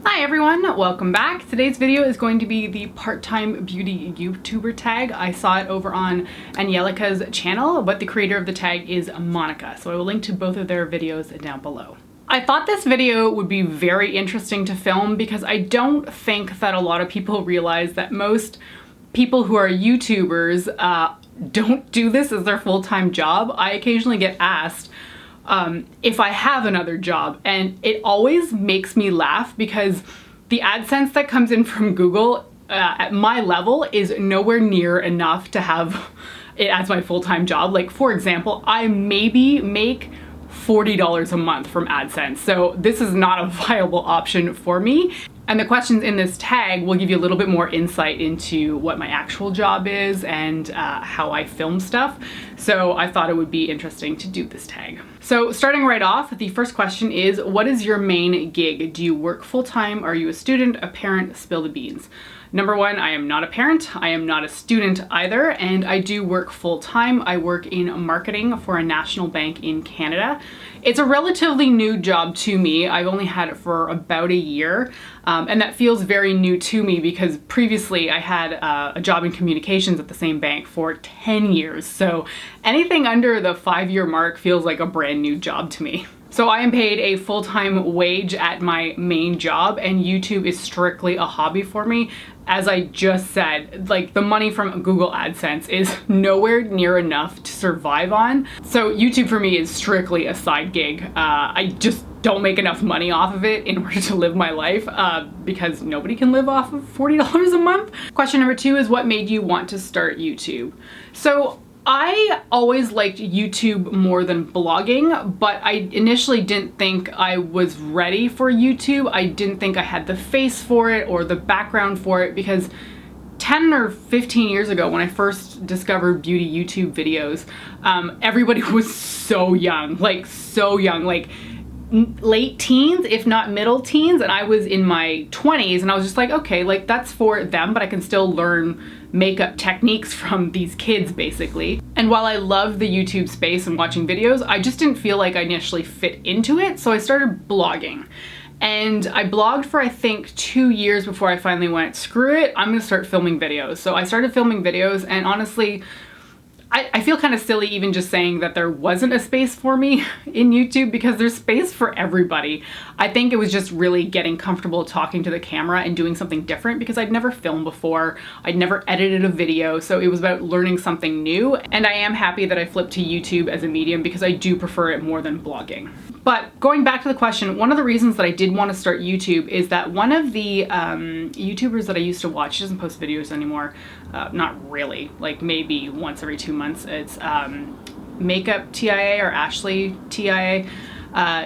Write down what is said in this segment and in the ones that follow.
Hi everyone, welcome back. Today's video is going to be the part-time beauty YouTuber tag. I saw it over on Angelica's channel, but the creator of the tag is Monica, so I will link to both of their videos down below. I thought this video would be very interesting to film because I don't think that a lot of people realize that most people who are YouTubers don't do this as their full-time job. I occasionally get asked if I have another job, and it always makes me laugh because the AdSense that comes in from Google at my level is nowhere near enough to have it as my full-time job. Like, for example, I maybe make $40 a month from AdSense, so this is not a viable option for me. And the questions in this tag will give you a little bit more insight into what my actual job is and how I film stuff. So I thought it would be interesting to do this tag. So starting right off, the first question is, what is your main gig? Do you work full-time? Are you a student, a parent? Spill the beans. Number one, I am not a parent, I am not a student either, and I do work full-time. I work in marketing for a national bank in Canada. It's a relatively new job to me. I've only had it for about a year, and that feels very new to me because previously I had a job in communications at the same bank for 10 years. So anything under the 5-year mark feels like a brand new job to me. So I am paid a full-time wage at my main job, and YouTube is strictly a hobby for me. As I just said, like, the money from Google AdSense is nowhere near enough to survive on. So YouTube for me is strictly a side gig. I just don't make enough money off of it in order to live my life because nobody can live off of $40 a month. Question number two is, what made you want to start YouTube? So I always liked YouTube more than blogging, but I initially didn't think I was ready for YouTube. I didn't think I had the face for it or the background for it because 10 or 15 years ago when I first discovered beauty YouTube videos, everybody was so young, like late teens, if not middle teens, and I was in my 20s, and I was just like, okay, like, that's for them, but I can still learn makeup techniques from these kids, basically. And while I love the YouTube space and watching videos, I just didn't feel like I initially fit into it, so I started blogging. And I blogged for, I think, 2 years before I finally went, screw it, I'm gonna start filming videos. So I started filming videos, and honestly, I feel kind of silly even just saying that there wasn't a space for me in YouTube because there's space for everybody. I think it was just really getting comfortable talking to the camera and doing something different because I'd never filmed before. I'd never edited a video, so it was about learning something new. And I am happy that I flipped to YouTube as a medium because I do prefer it more than blogging. But going back to the question, one of the reasons that I did want to start YouTube is that one of the YouTubers that I used to watch, she doesn't post videos anymore, not really, like maybe once every 2 months, it's Makeup TIA or Ashley TIA.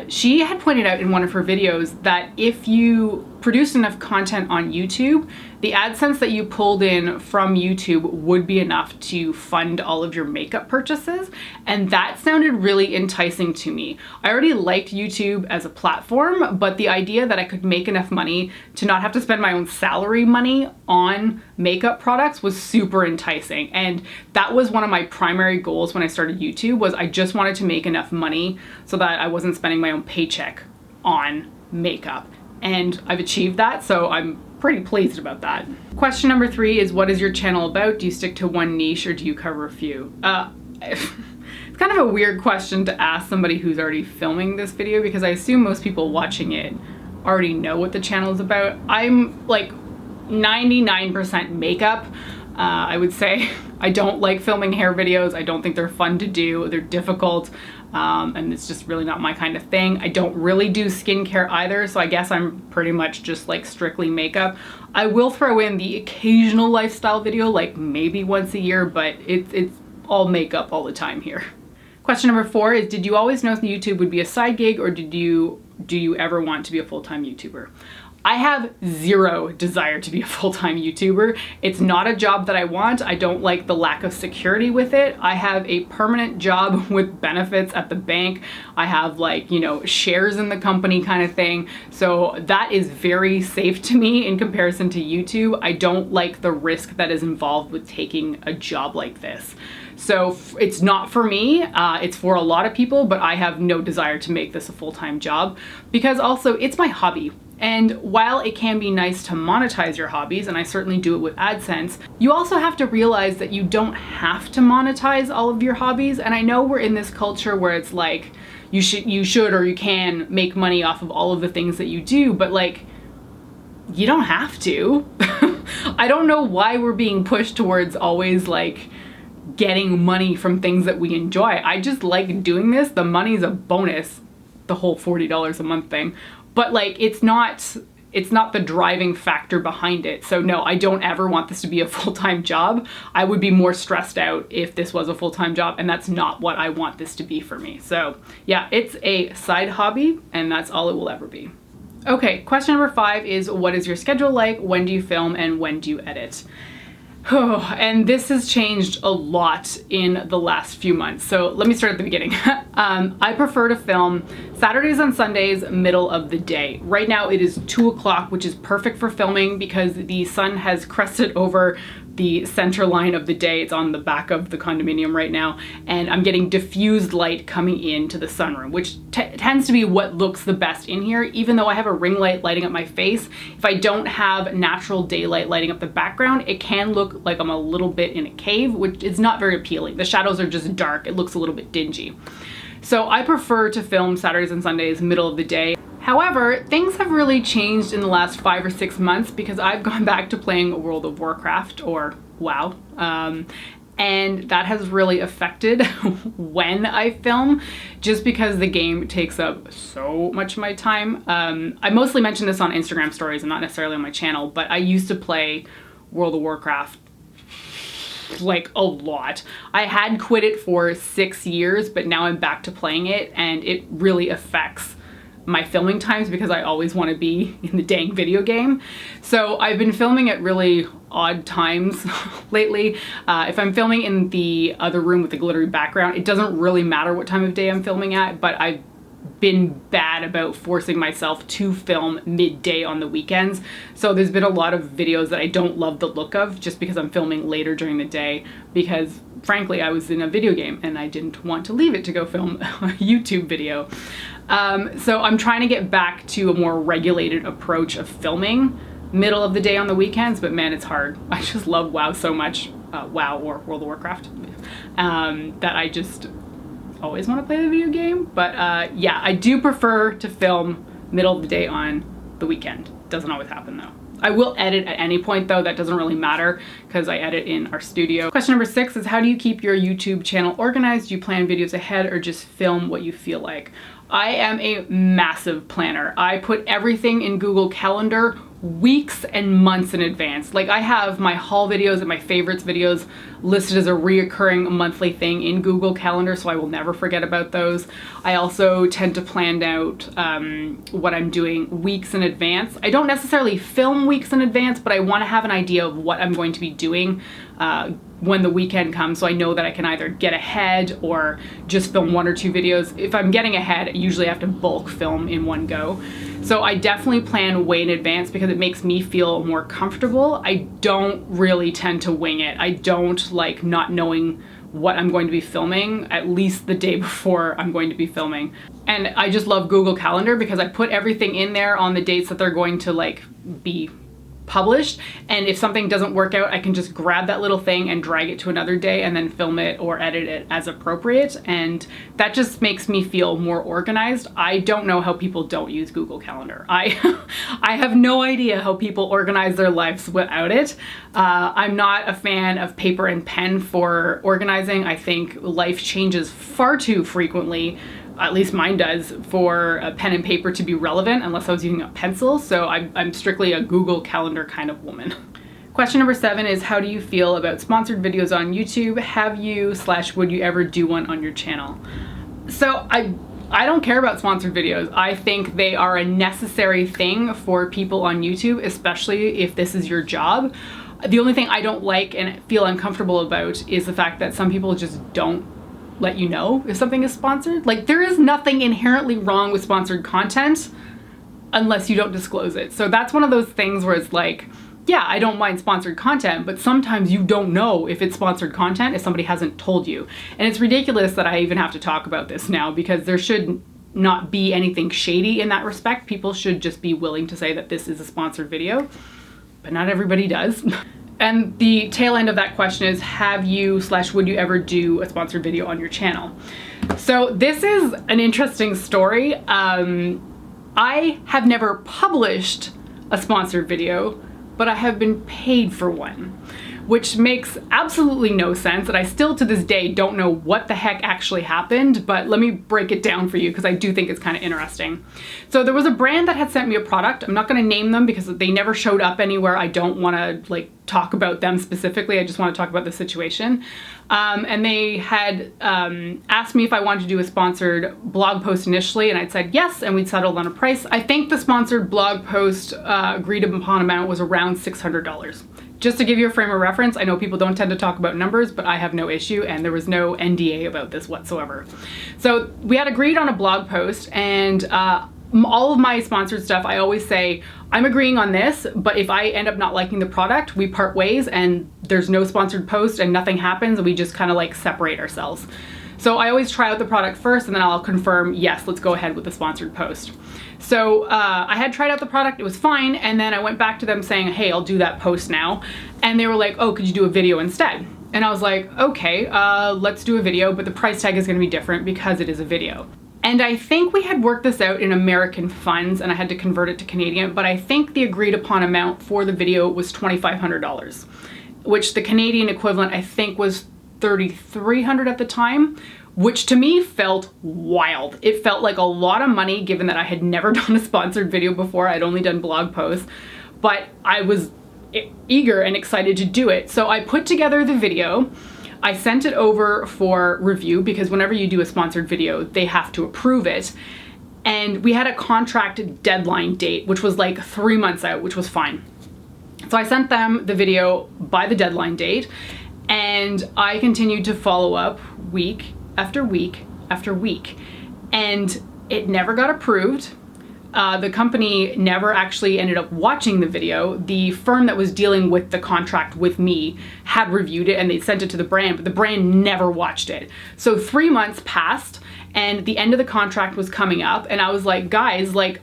She had pointed out in one of her videos that if you produce enough content on YouTube, the AdSense that you pulled in from YouTube would be enough to fund all of your makeup purchases, and that sounded really enticing to me. I already liked YouTube as a platform, but the idea that I could make enough money to not have to spend my own salary money on makeup products was super enticing, and that was one of my primary goals when I started YouTube. Was I just wanted to make enough money so that I wasn't spending my own paycheck on makeup. And I've achieved that, so I'm pretty pleased about that. Question number three is, what is your channel about? Do you stick to one niche or do you cover a few? It's kind of a weird question to ask somebody who's already filming this video because I assume most people watching it already know what the channel is about. I'm like 99% makeup. I would say I don't like filming hair videos. I don't think they're fun to do. They're difficult. And it's just really not my kind of thing. I don't really do skincare either, so I guess I'm pretty much just like strictly makeup. I will throw in the occasional lifestyle video, like maybe once a year, but it's all makeup all the time here. Question number four is, did you always know YouTube would be a side gig, or do you ever want to be a full-time YouTuber? I have zero desire to be a full-time YouTuber. It's not a job that I want. I don't like the lack of security with it. I have a permanent job with benefits at the bank. I have, like, you know, shares in the company kind of thing. So that is very safe to me in comparison to YouTube. I don't like the risk that is involved with taking a job like this. So it's not for me, it's for a lot of people, but I have no desire to make this a full-time job because also it's my hobby. And while it can be nice to monetize your hobbies, and I certainly do it with AdSense, you also have to realize that you don't have to monetize all of your hobbies. And I know we're in this culture where it's like, you should or you can make money off of all of the things that you do, but like, you don't have to. I don't know why we're being pushed towards always like getting money from things that we enjoy. I just like doing this. The money's a bonus, the whole $40 a month thing. But like, it's not the driving factor behind it. So no, I don't ever want this to be a full-time job. I would be more stressed out if this was a full-time job, and that's not what I want this to be for me. So yeah, it's a side hobby, and that's all it will ever be. Okay, question number 5 is, what is your schedule like? When do you film and when do you edit? Oh, and this has changed a lot in the last few months. So let me start at the beginning. I prefer to film Saturdays and Sundays, middle of the day. Right now it is 2 o'clock, which is perfect for filming because the sun has crested over the center line of the day. It's on the back of the condominium right now, and I'm getting diffused light coming into the sunroom, which tends to be what looks the best in here. Even though I have a ring light lighting up my face, if I don't have natural daylight lighting up the background, it can look like I'm a little bit in a cave, which is not very appealing. The shadows are just dark. It looks a little bit dingy. So I prefer to film Saturdays and Sundays, middle of the day. However, things have really changed in the last 5 or 6 months because I've gone back to playing World of Warcraft, or WoW, and that has really affected when I film, just because the game takes up so much of my time. I mostly mention this on Instagram stories and not necessarily on my channel, but I used to play World of Warcraft like a lot. I had quit it for 6 years, but now I'm back to playing it, and it really affects my filming times because I always want to be in the dang video game. So I've been filming at really odd times lately. If I'm filming in the other room with the glittery background, it doesn't really matter what time of day I'm filming at, but I've been bad about forcing myself to film midday on the weekends. So there's been a lot of videos that I don't love the look of just because I'm filming later during the day, because frankly, I was in a video game and I didn't want to leave it to go film a YouTube video. So I'm trying to get back to a more regulated approach of filming middle of the day on the weekends, but man, it's hard. I just love WoW so much, WoW or World of Warcraft, that I just always want to play the video game. But yeah, I do prefer to film middle of the day on the weekend. Doesn't always happen though. I will edit at any point though, that doesn't really matter because I edit in our studio. Question number 6 is, how do you keep your YouTube channel organized? Do you plan videos ahead or just film what you feel like? I am a massive planner. I put everything in Google Calendar weeks and months in advance. Like, I have my haul videos and my favorites videos listed as a reoccurring monthly thing in Google Calendar, so I will never forget about those. I also tend to plan out what I'm doing weeks in advance. I don't necessarily film weeks in advance, but I want to have an idea of what I'm going to be doing when the weekend comes, so I know that I can either get ahead or just film 1 or 2 videos. If I'm getting ahead, I usually have to bulk film in one go. So I definitely plan way in advance because it makes me feel more comfortable. I don't really tend to wing it. I don't like not knowing what I'm going to be filming at least the day before I'm going to be filming. And I just love Google Calendar because I put everything in there on the dates that they're going to like be published, and if something doesn't work out, I can just grab that little thing and drag it to another day and then film it or edit it as appropriate, and that just makes me feel more organized. I don't know how people don't use Google Calendar. I have no idea how people organize their lives without it. I'm not a fan of paper and pen for organizing. I think life changes far too frequently, at least mine does, for a pen and paper to be relevant unless I was using a pencil. So I'm strictly a Google Calendar kind of woman. Question number 7 is, how do you feel about sponsored videos on YouTube? Have you / would you ever do one on your channel? So I don't care about sponsored videos. I think they are a necessary thing for people on YouTube, especially if this is your job. The only thing I don't like and feel uncomfortable about is the fact that some people just don't let you know if something is sponsored. Like, there is nothing inherently wrong with sponsored content unless you don't disclose it. So that's one of those things where it's like, yeah, I don't mind sponsored content, but sometimes you don't know if it's sponsored content if somebody hasn't told you. And it's ridiculous that I even have to talk about this now because there should not be anything shady in that respect. People should just be willing to say that this is a sponsored video, but not everybody does. And the tail end of that question is, have you / would you ever do a sponsored video on your channel? So this is an interesting story. I have never published a sponsored video, but I have been paid for one, which makes absolutely no sense. And I still to this day don't know what the heck actually happened, but let me break it down for you because I do think it's kind of interesting. So there was a brand that had sent me a product. I'm not going to name them because they never showed up anywhere. I don't want to like talk about them specifically. I just want to talk about the situation. And they had asked me if I wanted to do a sponsored blog post initially, and I'd said yes, and we'd settled on a price. I think the sponsored blog post agreed upon amount was around $600. Just to give you a frame of reference, I know people don't tend to talk about numbers, but I have no issue, and there was no NDA about this whatsoever. So we had agreed on a blog post, and all of my sponsored stuff, I always say, I'm agreeing on this, but if I end up not liking the product, we part ways and there's no sponsored post and nothing happens, and we just kind of like separate ourselves. So I always try out the product first, and then I'll confirm, yes, let's go ahead with the sponsored post. So I had tried out the product, it was fine, and then I went back to them saying, hey, I'll do that post now. And they were like, oh, could you do a video instead? And I was like, okay, let's do a video, but the price tag is gonna be different because it is a video. And I think we had worked this out in American funds, and I had to convert it to Canadian, but I think the agreed upon amount for the video was $2,500, which the Canadian equivalent I think was $3,300 at the time, which to me felt wild. It felt like a lot of money given that I had never done a sponsored video before. I'd only done blog posts, but I was eager and excited to do it. So I put together the video. I sent it over for review because whenever you do a sponsored video, they have to approve it. And we had a contract deadline date, which was like 3 months out, which was fine. So I sent them the video by the deadline date, and I continued to follow up week after week after week. And it never got approved. The company never actually ended up watching the video. The firm that was dealing with the contract with me had reviewed it and they sent it to the brand, but the brand never watched it. So 3 months passed and the end of the contract was coming up, and I was like, guys, like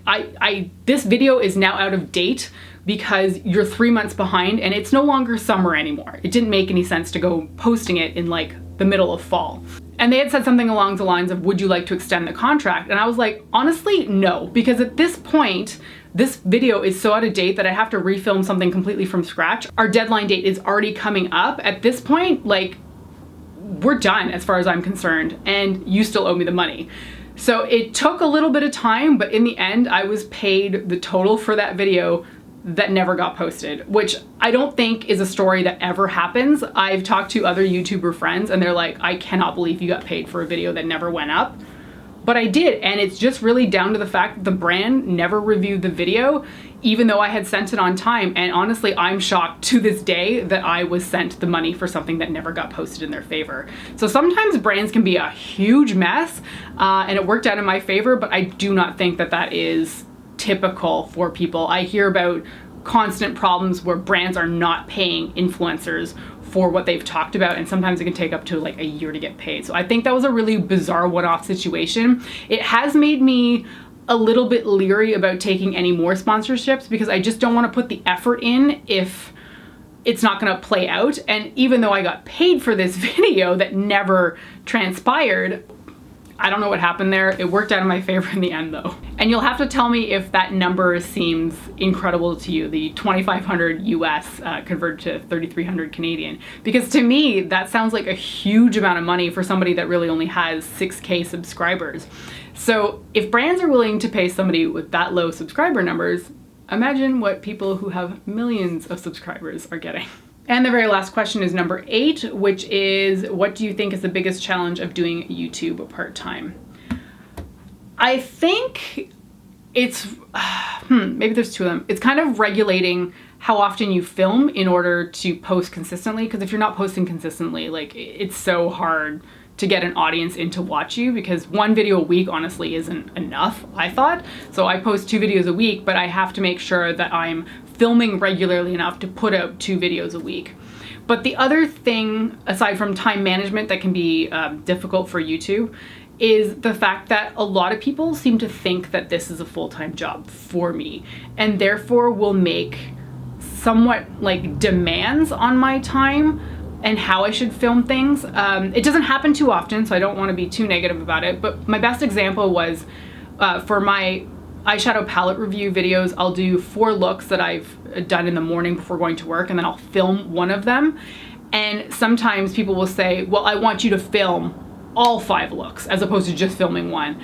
this video is now out of date because you're 3 months behind and it's no longer summer anymore. It didn't make any sense to go posting it in like the middle of fall. And they had said something along the lines of, would you like to extend the contract? And I was like, honestly, no, because at this point, this video is so out of date that I have to refilm something completely from scratch. Our deadline date is already coming up. At this point, like, we're done as far as I'm concerned, and you still owe me the money. So it took a little bit of time, but in the end, I was paid the total for that video that never got posted, which I don't think is a story that ever happens. I've talked to other YouTuber friends and they're like, I cannot believe you got paid for a video that never went up. But I did, and it's just really down to the fact that the brand never reviewed the video, even though I had sent it on time. And honestly, I'm shocked to this day that I was sent the money for something that never got posted in their favor. So sometimes brands can be a huge mess, and it worked out in my favor, but I do not think that that is typical for people. I hear about constant problems where brands are not paying influencers for what they've talked about, and sometimes it can take up to like a year to get paid. So I think that was a really bizarre one-off situation. It has made me a little bit leery about taking any more sponsorships because I just don't want to put the effort in if it's not going to play out. And even though I got paid for this video that never transpired, I don't know what happened there. It worked out in my favor in the end though. And you'll have to tell me if that number seems incredible to you, the 2,500 US converted to 3,300 Canadian. Because to me, that sounds like a huge amount of money for somebody that really only has 6K subscribers. So if brands are willing to pay somebody with that low subscriber numbers, imagine what people who have millions of subscribers are getting. And the very last question is number 8, which is, what do you think is the biggest challenge of doing YouTube part-time? I think it's, maybe there's two of them. It's kind of regulating how often you film in order to post consistently. Because if you're not posting consistently, like, it's so hard to get an audience in to watch you, because one video a week honestly isn't enough, I thought. So I post 2 videos a week, but I have to make sure that I'm filming regularly enough to put out 2 videos a week. But the other thing, aside from time management that can be difficult for YouTube, is the fact that a lot of people seem to think that this is a full-time job for me, and therefore will make somewhat like demands on my time and how I should film things. It doesn't happen too often, so I don't want to be too negative about it, but my best example was for my eyeshadow palette review videos, I'll do 4 looks that I've done in the morning before going to work, and then I'll film one of them. And sometimes people will say, well, I want you to film all 5 looks as opposed to just filming one.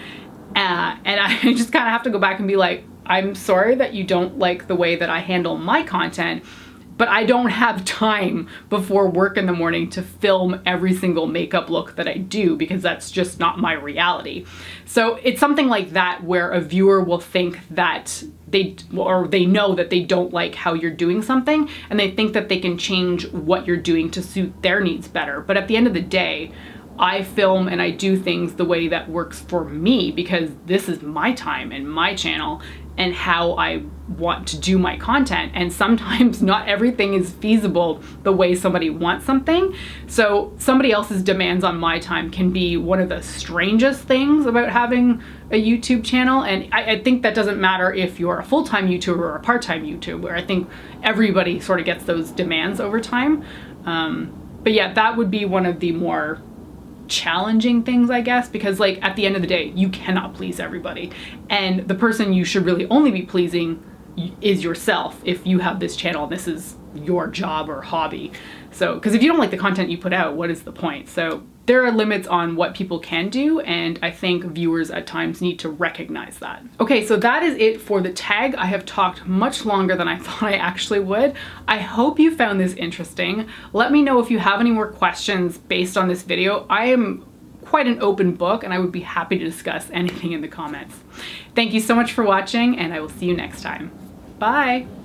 And I just kind of have to go back and be like, I'm sorry that you don't like the way that I handle my content, but I don't have time before work in the morning to film every single makeup look that I do, because that's just not my reality. So it's something like that where a viewer will think that they know that they don't like how you're doing something, and they think that they can change what you're doing to suit their needs better. But at the end of the day, I film and I do things the way that works for me, because this is my time and my channel and how I want to do my content. And sometimes not everything is feasible the way somebody wants something. So somebody else's demands on my time can be one of the strangest things about having a YouTube channel. And I think that doesn't matter if you're a full-time YouTuber or a part-time YouTuber. I think everybody sort of gets those demands over time. But yeah, that would be one of the more challenging things, I guess, because like at the end of the day, you cannot please everybody, and the person you should really only be pleasing is yourself if you have this channel and this is your job or hobby. So because if you don't like the content you put out, what is the point? So there are limits on what people can do, and I think viewers at times need to recognize that. Okay, so that is it for the tag. I have talked much longer than I thought I actually would. I hope you found this interesting. Let me know if you have any more questions based on this video. I am quite an open book, and I would be happy to discuss anything in the comments. Thank you so much for watching, and I will see you next time. Bye!